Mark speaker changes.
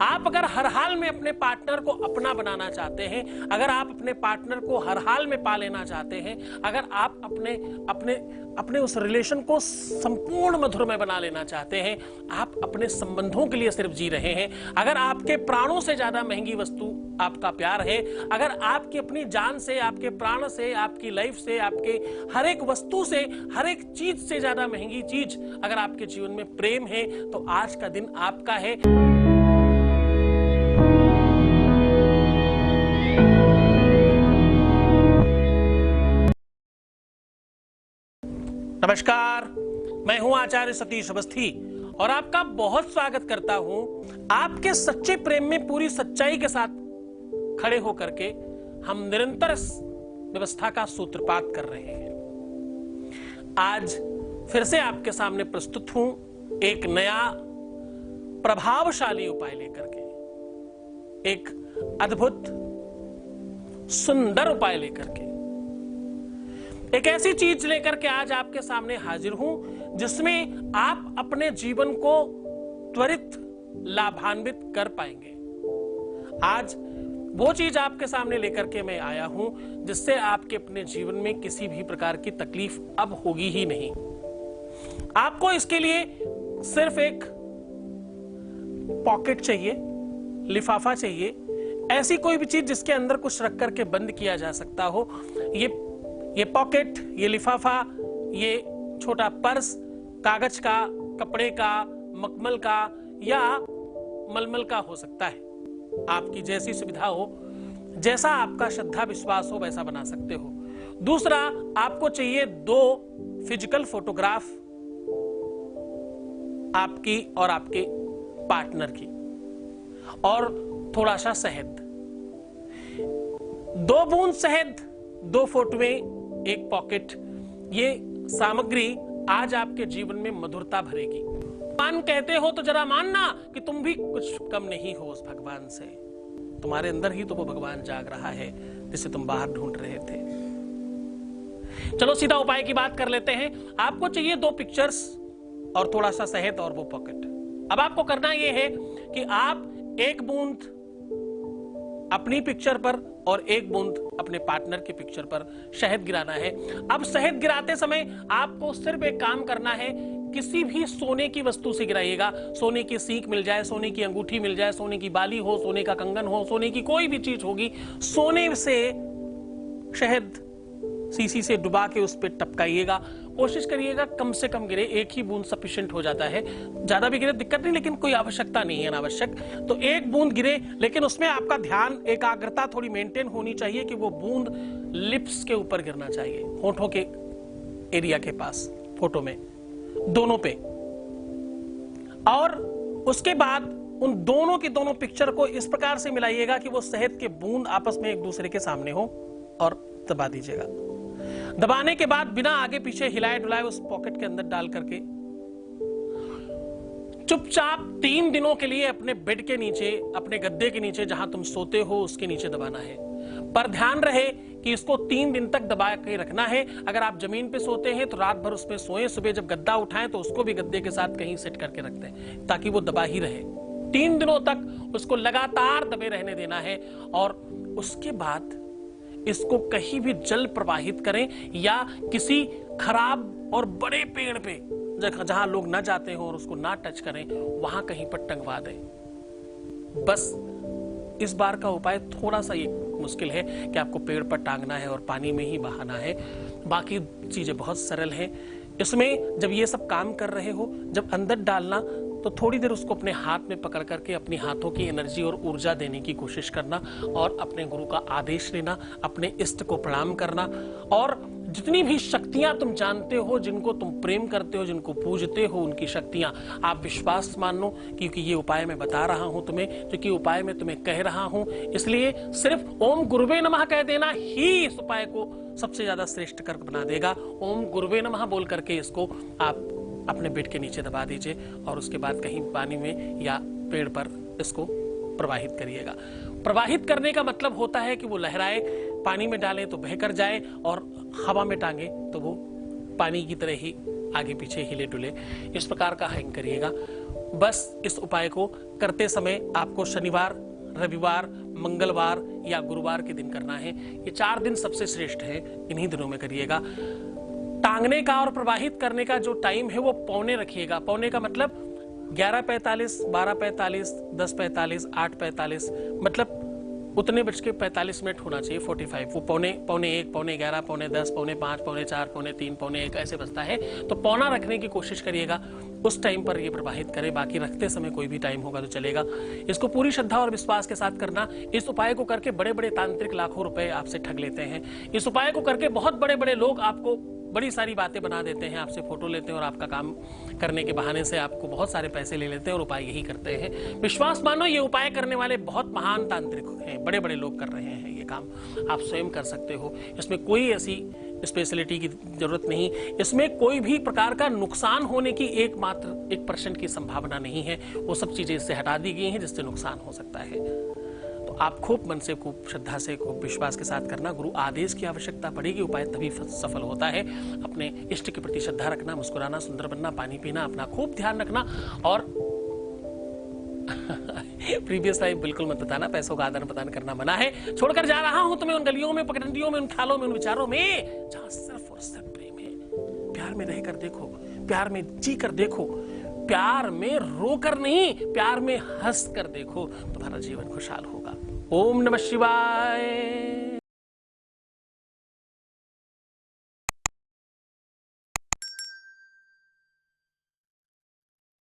Speaker 1: आप अगर हर हाल में अपने पार्टनर को अपना बनाना चाहते हैं, अगर आप अपने पार्टनर को हर हाल में पा लेना चाहते हैं, अगर आप अपने अपने अपने उस रिलेशन को संपूर्ण मधुरमय बना लेना चाहते हैं, आप अपने संबंधों के लिए सिर्फ जी रहे हैं, अगर आपके प्राणों से ज्यादा महंगी वस्तु आपका प्यार है, अगर आपकी अपनी जान से, आपके प्राण से, आपकी लाइफ से, आपके हर एक वस्तु से, हर एक चीज से ज्यादा महंगी चीज अगर आपके जीवन में प्रेम है, तो आज का दिन आपका है। नमस्कार, मैं हूं आचार्य सतीश अवस्थी और आपका बहुत स्वागत करता हूं आपके सच्चे प्रेम में पूरी सच्चाई के साथ खड़े होकर के हम निरंतर व्यवस्था का सूत्रपात कर रहे हैं। आज फिर से आपके सामने प्रस्तुत हूं एक नया प्रभावशाली उपाय लेकर के, एक अद्भुत सुंदर उपाय लेकर के, एक ऐसी चीज लेकर के आज आपके सामने हाजिर हूं जिसमें आप अपने जीवन को त्वरित लाभान्वित कर पाएंगे। आज वो चीज आपके सामने लेकर के मैं आया हूं जिससे आपके अपने जीवन में किसी भी प्रकार की तकलीफ अब होगी ही नहीं। आपको इसके लिए सिर्फ एक पॉकेट चाहिए, लिफाफा चाहिए, ऐसी कोई भी चीज जिसके अंदर कुछ रख करके बंद किया जा सकता हो। ये पॉकेट, ये लिफाफा, ये छोटा पर्स कागज का, कपड़े का, मखमल का या मलमल का हो सकता है। आपकी जैसी सुविधा हो, जैसा आपका श्रद्धा विश्वास हो वैसा बना सकते हो। दूसरा, आपको चाहिए 2 फिजिकल फोटोग्राफ आपकी और आपके पार्टनर की, और थोड़ा सा शहद। 2 बूंद शहद, 2 फोटोएं, एक पॉकेट, ये सामग्री आज आपके जीवन में मधुरता भरेगी। भगवान कहते हो तो जरा मानना कि तुम भी कुछ कम नहीं हो उस भगवान से। तुम्हारे अंदर ही तो वो भगवान जाग रहा है जिसे तुम बाहर ढूंढ रहे थे। चलो सीधा उपाय की बात कर लेते हैं। आपको चाहिए 2 पिक्चर्स और थोड़ा सा शहद और वो पॉकेट। अब आपको करना यह है कि आप 1 बूंद अपनी पिक्चर पर और 1 बूंद अपने पार्टनर की पिक्चर पर शहद गिराना है। अब शहद गिराते समय आपको सिर्फ एक काम करना है, किसी भी सोने की वस्तु से गिराइएगा। सोने की सीख मिल जाए, सोने की अंगूठी मिल जाए, सोने की बाली हो, सोने का कंगन हो, सोने की कोई भी चीज होगी, सोने से शहद सीसी से डुबा के उस पर टपकाइएगा। कोशिश करिएगा कम से कम गिरे, 1 ही बूंद सफिशिएंट हो जाता है। ज्यादा भी गिरे दिक्कत नहीं, लेकिन कोई आवश्यकता नहीं है अनावश्यक। तो 1 बूंद गिरे, लेकिन उसमें आपका ध्यान, एकाग्रता थोड़ी मेंटेन होनी चाहिए कि वो बूंद लिप्स के ऊपर गिरना चाहिए, होठों के एरिया के पास, फोटो में दोनों पे। और उसके बाद उन दोनों की दोनों पिक्चर को इस प्रकार से मिलाइएगा कि वो शहद के बूंद आपस में एक दूसरे के सामने हो, और दबा दीजिएगा। दबाने के बाद बिना आगे पीछे हिलाए डुलाए उस पॉकेट के अंदर डाल करके चुपचाप 3 दिनों के लिए अपने बेड के नीचे, अपने गद्दे के नीचे, जहां तुम सोते हो उसके नीचे दबाना है। पर ध्यान रहे कि इसको 3 दिन तक दबा के रखना है। अगर आप जमीन पे सोते हैं तो रात भर उसमें सोएं, सुबह जब गद्दा उठाएं तो उसको भी गद्दे के साथ कहीं सेट करके रख दें ताकि वो दबा ही रहे। 3 दिनों तक उसको लगातार दबे रहने देना है। और उसके बाद इसको कहीं भी जल प्रवाहित करें या किसी खराब और बड़े पेड़ पे जहां लोग ना जाते हो और उसको ना टच करें, वहां कहीं पर टंगवा दें। बस इस बार का उपाय थोड़ा सा ये मुश्किल है कि आपको पेड़ पर टांगना है और पानी में ही बहाना है। बाकी चीजें बहुत सरल हैं। इसमें जब ये सब काम कर रहे हो, जब अंदर डालना तो थोड़ी देर उसको अपने हाथ में पकड़ करके अपनी हाथों की एनर्जी और ऊर्जा देने की कोशिश करना, और अपने गुरु का आदेश लेना, अपने इष्ट को प्रणाम करना, और जितनी भी शक्तियां तुम जानते हो, जिनको तुम प्रेम करते हो, जिनको पूजते हो, उनकी शक्तियां आप विश्वास मान लो। क्योंकि ये उपाय मैं बता रहा हूं तुम्हें, क्योंकि उपाय मैं तुम्हें कह रहा हूं, इसलिए सिर्फ ओम गुरुवे नमः कह देना ही इस उपाय को सबसे ज्यादा श्रेष्ठ कर बना देगा। ओम गुरुवे नमः बोल करके इसको आप अपने बेड के नीचे दबा दीजिए और उसके बाद कहीं पानी में या पेड़ पर इसको प्रवाहित करिएगा। प्रवाहित करने का मतलब होता है कि वो लहराए, पानी में डालें तो बहकर जाए, और हवा में टांगे तो वो पानी की तरह ही आगे पीछे हिले डुले। इस प्रकार का हैंग करिएगा। बस इस उपाय को करते समय आपको शनिवार, रविवार, मंगलवार या गुरुवार के दिन करना है। ये 4 दिन सबसे श्रेष्ठ है, इन्हीं दिनों में करिएगा। टांगने का और प्रवाहित करने का जो टाइम है वो पौने रखिएगा। पौने का मतलब 11:45, 12:45, 10:45, 8:45, मतलब उतने बज के 45 मिनट होना चाहिए, 45। वो पौने 1, पौने 11, पौने 10, पौने 5, पौने 4, पौने 3, पौने 1 ऐसे बजता है। तो पौना रखने की कोशिश करिएगा, उस टाइम पर ये प्रवाहित करें। बाकी रखते समय कोई भी टाइम होगा तो चलेगा। इसको पूरी श्रद्धा और विश्वास के साथ करना। इस उपाय को करके बड़े बड़े तांत्रिक लाखों रुपए आपसे ठग लेते हैं। इस उपाय को करके बहुत बड़े बड़े लोग आपको बड़ी सारी बातें बना देते हैं, आपसे फोटो लेते हैं और आपका काम करने के बहाने से आपको बहुत सारे पैसे ले लेते हैं और उपाय यही करते हैं। विश्वास मानो, ये उपाय करने वाले बहुत महान तांत्रिक हैं, बड़े बड़े लोग कर रहे हैं ये काम। आप स्वयं कर सकते हो, इसमें कोई ऐसी स्पेशलिटी की जरूरत नहीं। इसमें कोई भी प्रकार का नुकसान होने की एकमात्र 1% की संभावना नहीं है। वो सब चीजें इससे हटा दी गई हैं जिससे नुकसान हो सकता है। तो आप खूब मन से, खूब श्रद्धा से, खूब विश्वास के साथ करना। गुरु आदेश की आवश्यकता पड़ेगी, उपाय तभी सफल होता है। अपने इष्ट के प्रति श्रद्धा रखना, मुस्कुराना, सुंदर बनना, पानी पीना, अपना खूब ध्यान रखना। और प्रीवियस लाइफ बिल्कुल मत बताना, पैसों का आदान प्रदान करना मना है। छोड़कर जा रहा हूं तुम्हें उन गलियों में, पगडंडियों में, उन ख्यालों में, उन विचारों में जहां सिर्फ और सिर्फ प्रेम है। प्यार में रहकर देखो, प्यार में जी कर देखो, प्यार में रोकर नहीं, प्यार में हंस कर देखो, तुम्हारा जीवन खुशहाल होगा। ओम नमः शिवाय।